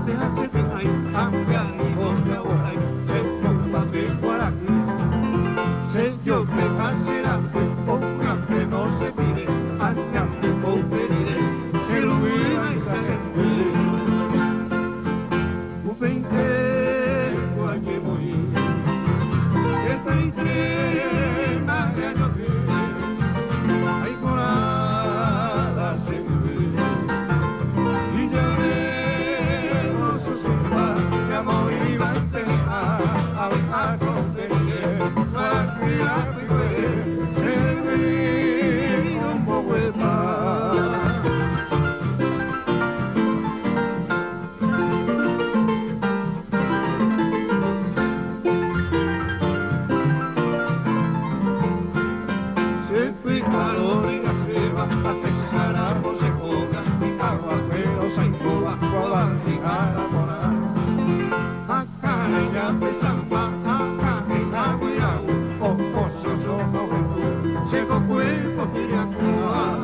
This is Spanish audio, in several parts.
te hace bien ahí, aunque a mi voz de ahora hay, se ocupa de guaraní. Se yo te hacerá, porque aunque no se pide, ante a mi conferiré, se lo viva y se gente. Un 20 años morir, que 33 más de años que hay colada se vive. Y ya vemos su sopa, que amor iba a entejar, a contener, para que la vive, se vive un poco de paz. Se fue calor y la ceba, a pesar a no se cobra, y aguajeros hay coba, guabarrijar a morar. Acá en la pesamba, acá en la guirau, ocosos ojos juventud, seco cuerpo quiere actuar.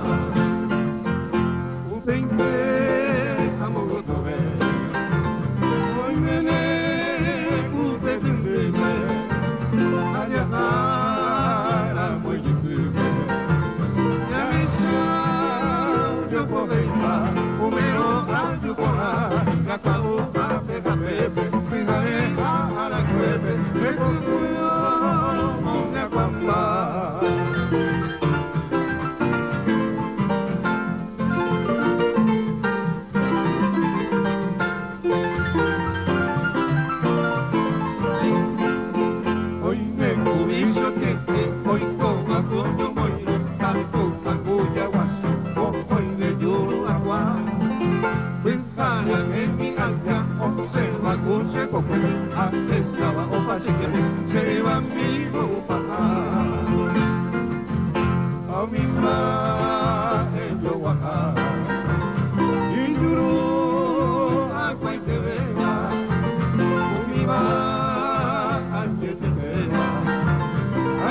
Un 20 amor otra vez, hoy me necute tendreme, a viajar a muelle firme. Ya me sa, yo puedo ir, primero a Yucatán, la cabuca pega pepe, fijaré a la cueve, me construyó una guampa. Hoy me cubizo que hoy coma coño moy, tanto panguya guaso, hoy de yuro agua. Ventana en mi alta, observa con se coge, atesaba o pase que se va amigo para a mi madre yo guaja. Y yuro agua y te vea, con mi va antes te vea.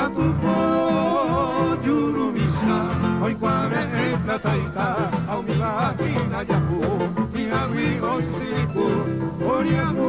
A tu pollo misa, hoy cuarenta taita, a mi vagina ya y amigo y silicu, oriamo